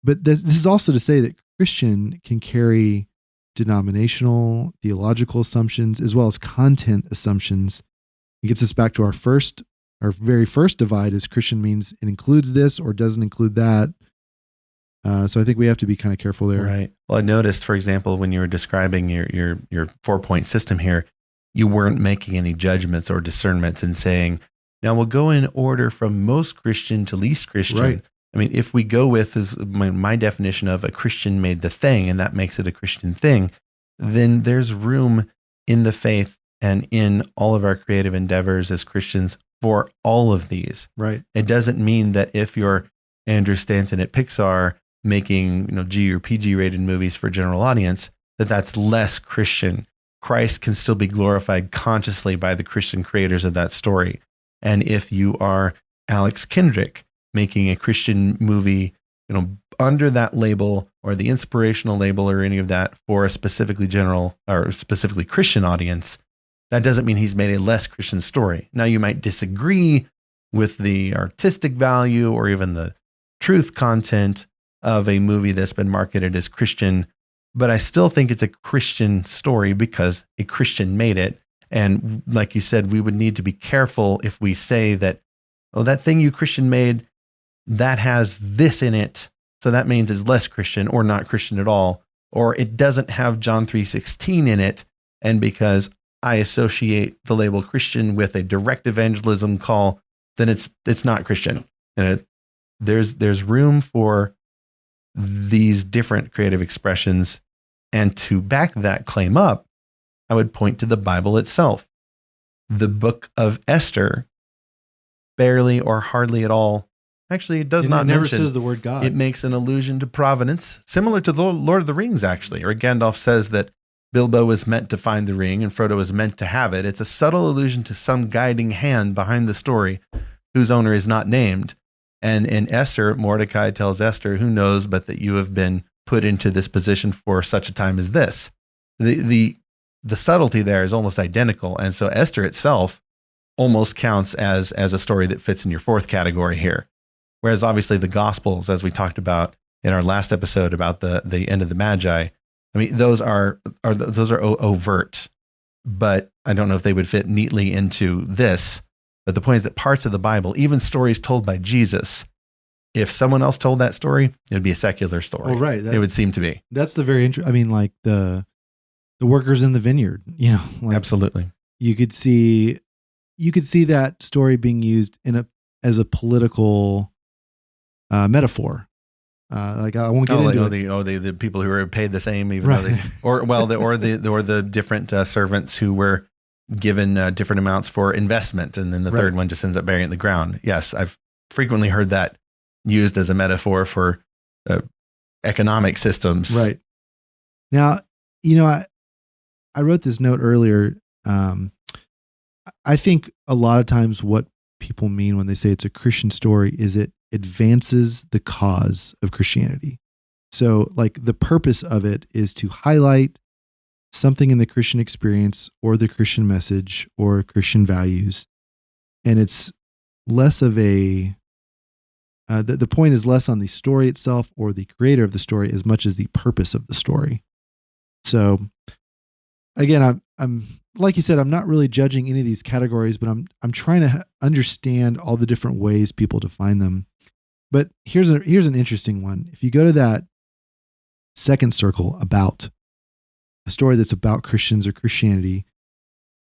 this is also to say that Christian can carry denominational, theological assumptions as well as content assumptions It gets us back to our very first divide is Christian means it includes this or doesn't include that. So I think we have to be kind of careful there. Right. Well, I noticed, for example, when you were describing your 4-point system here, you weren't making any judgments or discernments and saying, now we'll go in order from most Christian to least Christian. Right. I mean, if we go with my definition of a Christian made the thing, and that makes it a Christian thing, then there's room in the faith and in all of our creative endeavors as Christians for all of these. Right. It doesn't mean that if you're Andrew Stanton at Pixar making G or PG rated movies for general audience, that's less Christian. Christ can still be glorified consciously by the Christian creators of that story. And if you are Alex Kendrick making a Christian movie, under that label or the inspirational label or any of that for a specifically general or specifically Christian audience, that doesn't mean he's made a less Christian story. Now, you might disagree with the artistic value or even the truth content of a movie that's been marketed as Christian, but I still think it's a Christian story because a Christian made it. And like you said, we would need to be careful if we say that, oh, that thing you Christian made, that has this in it, so that means it's less Christian or not Christian at all, or it doesn't have John 3:16 in it, and because I associate the label Christian with a direct evangelism call, then it's not Christian. And there's room for these different creative expressions. And to back that claim up, I would point to the Bible itself. The book of Esther barely or hardly at all. Actually, it does not never mention. says the word God. It makes an allusion to providence, similar to the Lord of the Rings, actually, where Gandalf says that Bilbo was meant to find the ring and Frodo was meant to have it. It's a subtle allusion to some guiding hand behind the story whose owner is not named. And in Esther, Mordecai tells Esther, who knows but that you have been put into this position for such a time as this. The subtlety there is almost identical. And so Esther itself almost counts as a story that fits in your fourth category here. Whereas obviously the Gospels, as we talked about in our last episode about the end of the Magi, I mean, those are overt, but I don't know if they would fit neatly into this. But the point is that parts of the Bible, even stories told by Jesus, if someone else told that story, it would be a secular story. Oh, right. It would seem to be. That's the very I mean, like the workers in the vineyard, like Absolutely. You could see that story being used as a political metaphor. Like I won't get into it. The people who were paid the same, even Right. though the different servants who were given different amounts for investment, and then the Right. third one just ends up burying it in the ground. Yes, I've frequently heard that used as a metaphor for economic systems. Right. Now, I wrote this note earlier. I think a lot of times what people mean when they say it's a Christian story is it advances the cause of Christianity. So, like, the purpose of it is to highlight something in the Christian experience or the Christian message or Christian values. And it's less of the point is less on the story itself or the creator of the story as much as the purpose of the story. So again, I'm like you said, I'm not really judging any of these categories, but I'm trying to understand all the different ways people define them. But here's an interesting one. If you go to that second circle about a story that's about Christians or Christianity,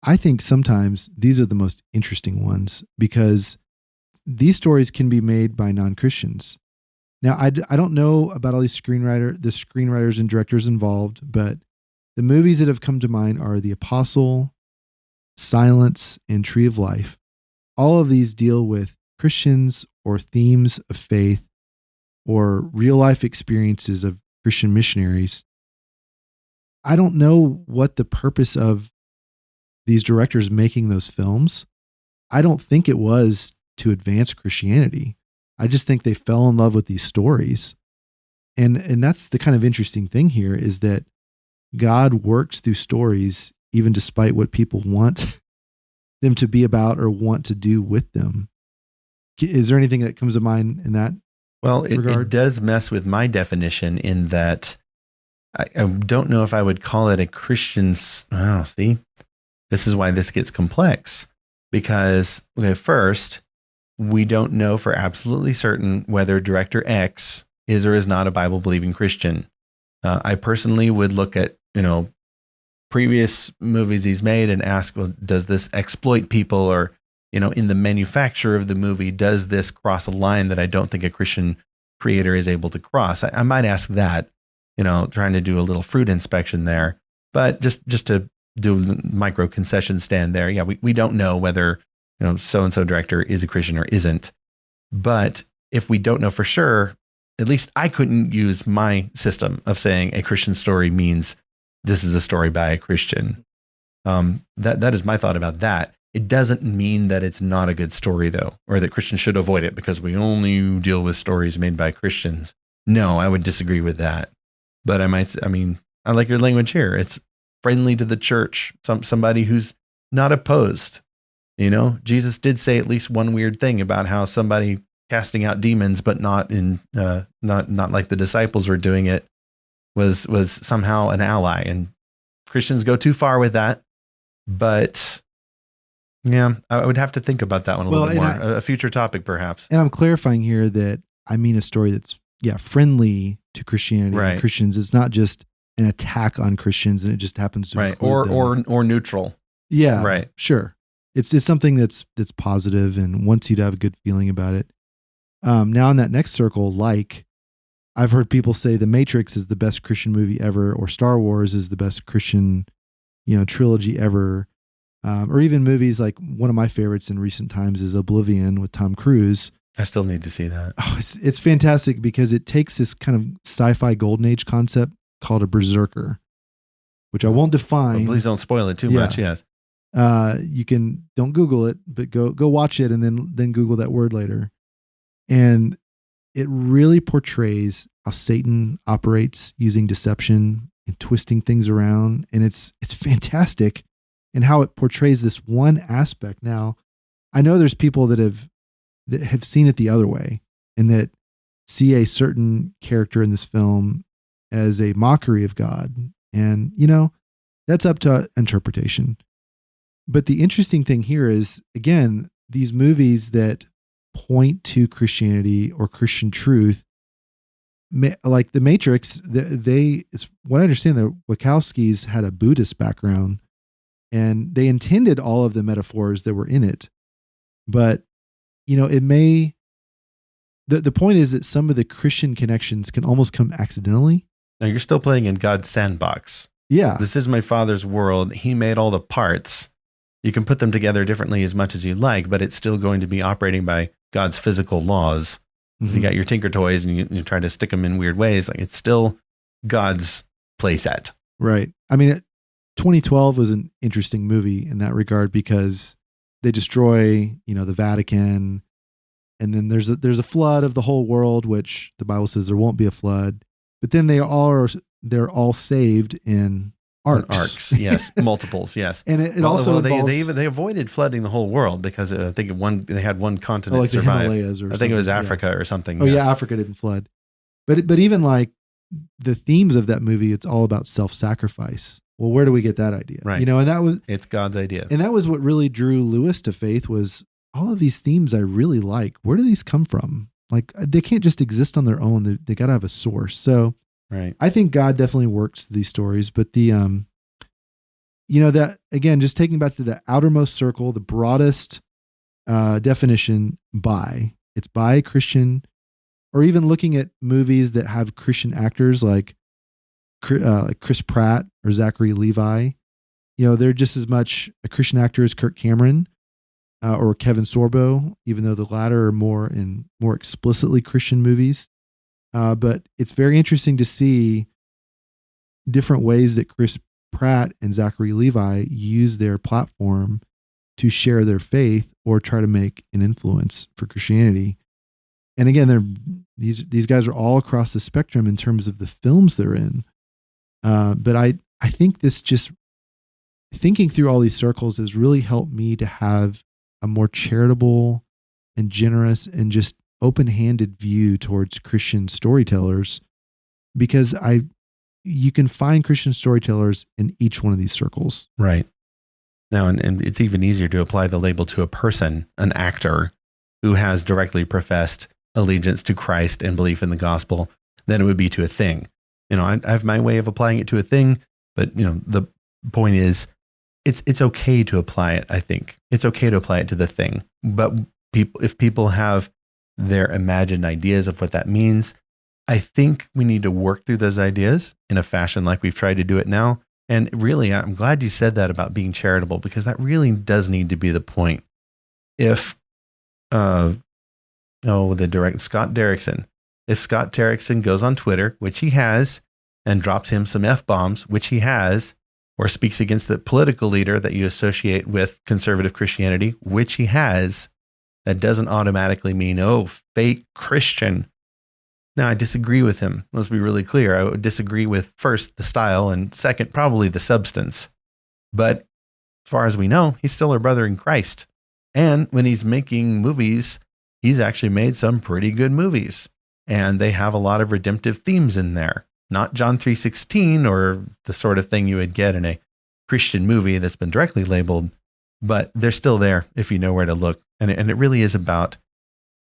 I think sometimes these are the most interesting ones because these stories can be made by non-Christians. Now, I don't know about all these screenwriters and directors involved, but the movies that have come to mind are The Apostle, Silence, and Tree of Life. All of these deal with Christians or themes of faith or real life experiences of Christian missionaries. I don't know what the purpose of these directors making those films. I don't think it was to advance Christianity. I just think they fell in love with these stories. And that's the kind of interesting thing here is that God works through stories even despite what people want them to be about or want to do with them. Is there anything that comes to mind in that? Well, it does mess with my definition in that I don't know if I would call it a Christian. Oh, see, this is why this gets complex. because, okay, first, we don't know for absolutely certain whether director X is or is not a Bible believing Christian. I personally would look at, previous movies he's made and ask, well, does this exploit people, or, in the manufacture of the movie, does this cross a line that I don't think a Christian creator is able to cross? I might ask that, trying to do a little fruit inspection there, but just to do a micro concession stand there. Yeah, we don't know whether, so-and-so director is a Christian or isn't. But if we don't know for sure, at least I couldn't use my system of saying a Christian story means this is a story by a Christian. That is my thought about that. It doesn't mean that it's not a good story, though, or that Christians should avoid it because we only deal with stories made by Christians. No, I would disagree with that. But I like your language here. It's friendly to the church, somebody who's not opposed. Jesus did say at least one weird thing about how somebody casting out demons, but not like the disciples were doing it, was somehow an ally. And Christians go too far with that. But yeah, I would have to think about that one a little bit more. A future topic, perhaps. And I'm clarifying here that I mean a story that's friendly to Christianity and Christians. It's not just an attack on Christians, and it just happens to or neutral. Yeah, right. Sure, it's something that's positive and wants you to have a good feeling about it. Now in that next circle, I've heard people say The Matrix is the best Christian movie ever, or Star Wars is the best Christian, trilogy ever. Or even movies like one of my favorites in recent times is Oblivion with Tom Cruise. I still need to see that. Oh, it's fantastic because it takes this kind of sci-fi golden age concept called a berserker, which I won't define. Please don't spoil it too much. Yes. Don't Google it, but go watch it and then Google that word later. And it really portrays how Satan operates using deception and twisting things around. And it's fantastic. And how it portrays this one aspect. Now, I know there's people that have seen it the other way and that see a certain character in this film as a mockery of God. And, that's up to interpretation. But the interesting thing here is, again, these movies that point to Christianity or Christian truth, like The Matrix, what I understand, the Wachowskis had a Buddhist background. And they intended all of the metaphors that were in it. But, the point is that some of the Christian connections can almost come accidentally. Now you're still playing in God's sandbox. Yeah. This is my Father's world. He made all the parts. You can put them together differently as much as you like, but it's still going to be operating by God's physical laws. Mm-hmm. You got your Tinker Toys and you try to stick them in weird ways. Like, it's still God's playset. Right. 2012 was an interesting movie in that regard because they destroy, the Vatican, and then there's a flood of the whole world, which the Bible says there won't be a flood. But then they're all saved in arks. Yes, multiples, yes. And it also involves, they avoided flooding the whole world because I think they had one continent survive. I think it was Africa or something. Oh yes. Yeah, Africa didn't flood. But even like the themes of that movie, it's all about self-sacrifice. Well, where do we get that idea? Right. And it's God's idea. And that was what really drew Lewis to faith, was all of these themes I really like. Where do these come from? Like, they can't just exist on their own. They got to have a source. So right. I think God definitely works these stories, but that again, just taking back to the outermost circle, the broadest definition it's by a Christian, or even looking at movies that have Christian actors like Chris Pratt or Zachary Levi. They're just as much a Christian actor as Kirk Cameron or Kevin Sorbo, even though the latter are more explicitly Christian movies. But it's very interesting to see different ways that Chris Pratt and Zachary Levi use their platform to share their faith or try to make an influence for Christianity. And again, these guys are all across the spectrum in terms of the films they're in. But I think this, just thinking through all these circles, has really helped me to have a more charitable and generous and just open-handed view towards Christian storytellers, because you can find Christian storytellers in each one of these circles. Right. Now, and it's even easier to apply the label to a person, an actor who has directly professed allegiance to Christ and belief in the gospel than it would be to a thing. I have my way of applying it to a thing, but the point is, it's okay to apply it. I think it's okay to apply it to the thing, but if people have their imagined ideas of what that means, I think we need to work through those ideas in a fashion like we've tried to do it now. And really, I'm glad you said that about being charitable, because that really does need to be the point. If, Scott Derrickson, if Scott Derrickson goes on Twitter, which he has, and drops him some F-bombs, which he has, or speaks against the political leader that you associate with conservative Christianity, which he has, that doesn't automatically mean, oh, fake Christian. Now, I disagree with him. Let's be really clear. I would disagree with, first, the style, and second, probably the substance. But as far as we know, he's still our brother in Christ. And when he's making movies, he's actually made some pretty good movies. And they have a lot of redemptive themes in there. Not John 3:16 or the sort of thing you would get in a Christian movie that's been directly labeled, but they're still there if you know where to look. And it really is about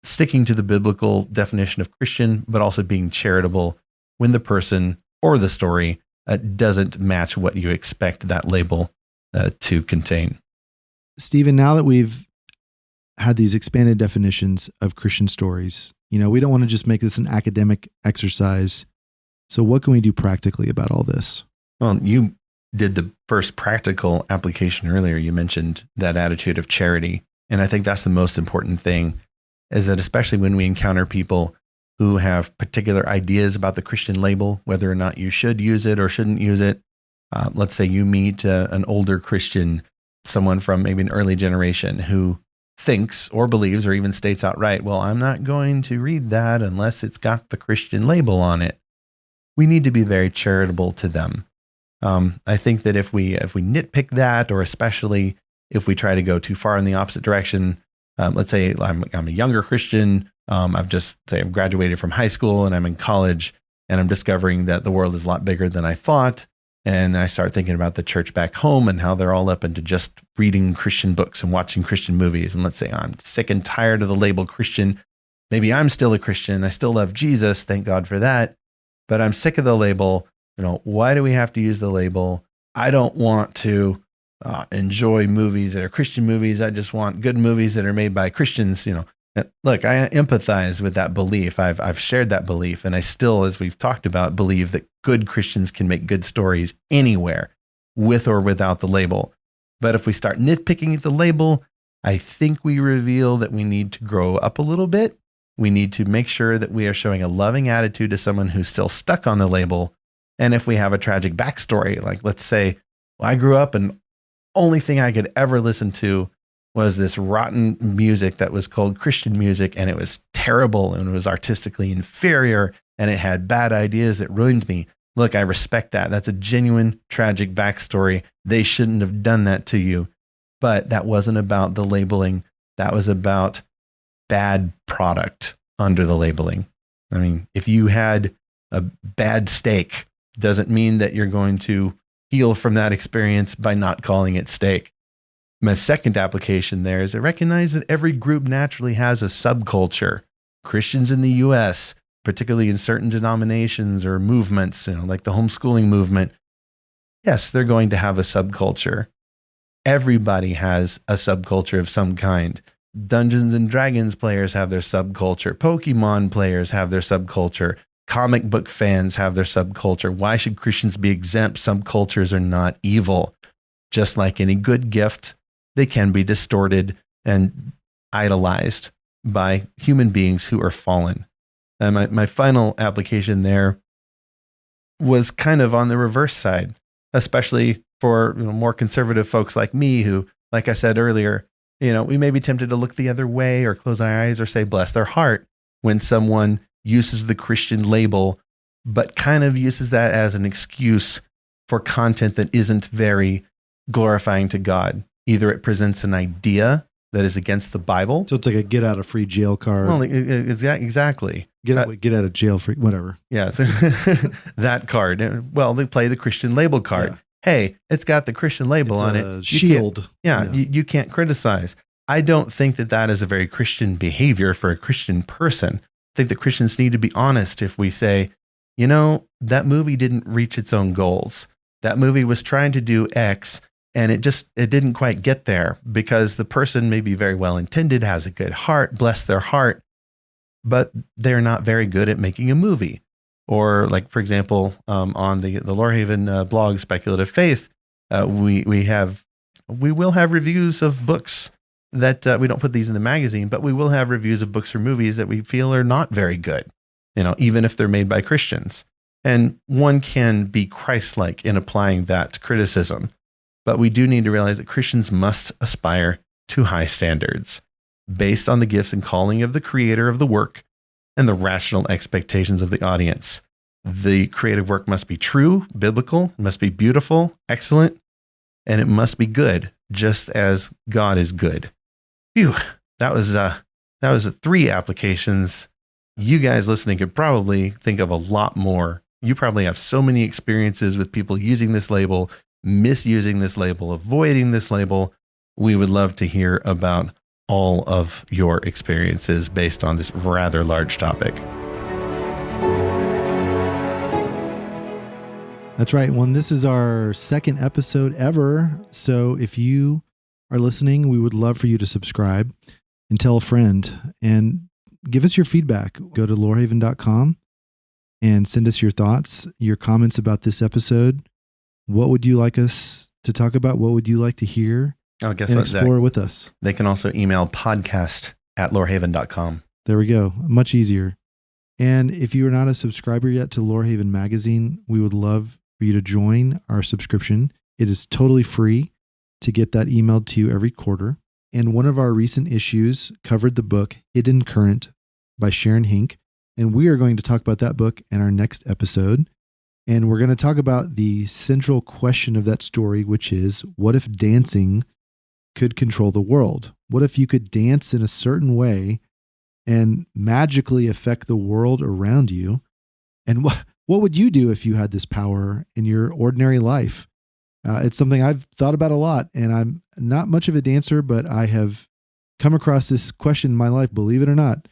sticking to the biblical definition of Christian, but also being charitable when the person or the story doesn't match what you expect that label to contain. Stephen, now that we've had these expanded definitions of Christian stories, we don't want to just make this an academic exercise. So what can we do practically about all this? Well, you did the first practical application earlier. You mentioned that attitude of charity. And I think that's the most important thing, is that especially when we encounter people who have particular ideas about the Christian label, whether or not you should use it or shouldn't use it. Let's say you meet an older Christian, someone from maybe an early generation who thinks or believes or even states outright, well, I'm not going to read that unless it's got the Christian label on it. We need to be very charitable to them. I think that if we nitpick that, or especially if we try to go too far in the opposite direction, let's say I'm a younger Christian, I've graduated from high school and I'm in college, and I'm discovering that the world is a lot bigger than I thought. And I start thinking about the church back home and how they're all up into just reading Christian books and watching Christian movies. And let's say I'm sick and tired of the label Christian. Maybe I'm still a Christian. I still love Jesus. Thank God for that. But I'm sick of the label. Why do we have to use the label? I don't want to enjoy movies that are Christian movies. I just want good movies that are made by Christians. Look, I empathize with that belief. I've shared that belief, and I still, as we've talked about, believe that good Christians can make good stories anywhere, with or without the label. But if we start nitpicking at the label, I think we reveal that we need to grow up a little bit. We need to make sure that we are showing a loving attitude to someone who's still stuck on the label. And if we have a tragic backstory, like let's say, well, I grew up and only thing I could ever listen to was this rotten music that was called Christian music, and it was terrible and it was artistically inferior and it had bad ideas that ruined me. Look, I respect that. That's a genuine tragic backstory. They shouldn't have done that to you. But that wasn't about the labeling. That was about bad product under the labeling. I mean, if you had a bad steak, doesn't mean that you're going to heal from that experience by not calling it steak. My second application there is I recognize that every group naturally has a subculture. Christians in the U.S., particularly in certain denominations or movements, like the homeschooling movement, yes, they're going to have a subculture. Everybody has a subculture of some kind. Dungeons and Dragons players have their subculture. Pokemon players have their subculture. Comic book fans have their subculture. Why should Christians be exempt? Subcultures are not evil. Just like any good gift, they can be distorted and idolized by human beings who are fallen. And my final application there was kind of on the reverse side, especially for more conservative folks like me who, like I said earlier, we may be tempted to look the other way or close our eyes or say, bless their heart, when someone uses the Christian label, but kind of uses that as an excuse for content that isn't very glorifying to God. Either it presents an idea that is against the Bible. So it's like a get out of free jail card. Well, exactly. Get out of jail free, whatever. Yeah, that card. Well, they play the Christian label card. hey, it's got the Christian label It's on a it. shield. You can't criticize. I don't think that that is a very Christian behavior for a Christian person. I think that Christians need to be honest if we say, you know, that movie didn't reach its own goals. That movie was trying to do X and it didn't quite get there because the person may be very well intended, has a good heart, bless their heart, but they're not very good at making a movie. Or like, for example, on the Lorehaven blog, Speculative Faith, we will have reviews of books that we don't put these in the magazine, but we will have reviews of books or movies that we feel are not very good, you know, even if they're made by Christians. And one can be Christ-like in applying that criticism. But we do need to realize that Christians must aspire to high standards based on the gifts and calling of the creator of the work and the rational expectations of the audience. The creative work must be true, biblical, must be beautiful, excellent, and it must be good, just as God is good. Phew, that was 3 applications. You guys listening could probably think of a lot more. You probably have so many experiences with people using this label, misusing this label, avoiding this label. We would love to hear about all of your experiences based on this rather large topic. That's right. Well, this is our 2nd episode ever. So if you are listening, we would love for you to subscribe and tell a friend and give us your feedback. Go to lorehaven.com and send us your thoughts, your comments about this episode. What would you like us to talk about? What would you like to hear? Oh, guess and what, explore Zach? with us. They can also email podcast@lorehaven.com. There we go. Much easier. And if you are not a subscriber yet to Lorehaven Magazine, we would love for you to join our subscription. It is totally free to get that emailed to you every quarter. And one of our recent issues covered the book Hidden Current by Sharon Hink. And we are going to talk about that book in our next episode. And we're going to talk about the central question of that story, which is, what if dancing could control the world? What if you could dance in a certain way and magically affect the world around you? And what would you do if you had this power in your ordinary life? It's something I've thought about a lot, and I'm not much of a dancer, but I have come across this question in my life, believe it or not.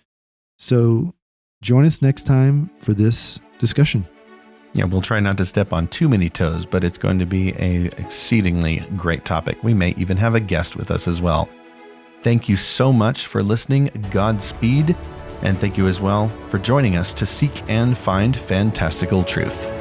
So join us next time for this discussion. Yeah, we'll try not to step on too many toes, but it's going to be an exceedingly great topic. We may even have a guest with us as well. Thank you so much for listening. Godspeed. And thank you as well for joining us to seek and find fantastical truth.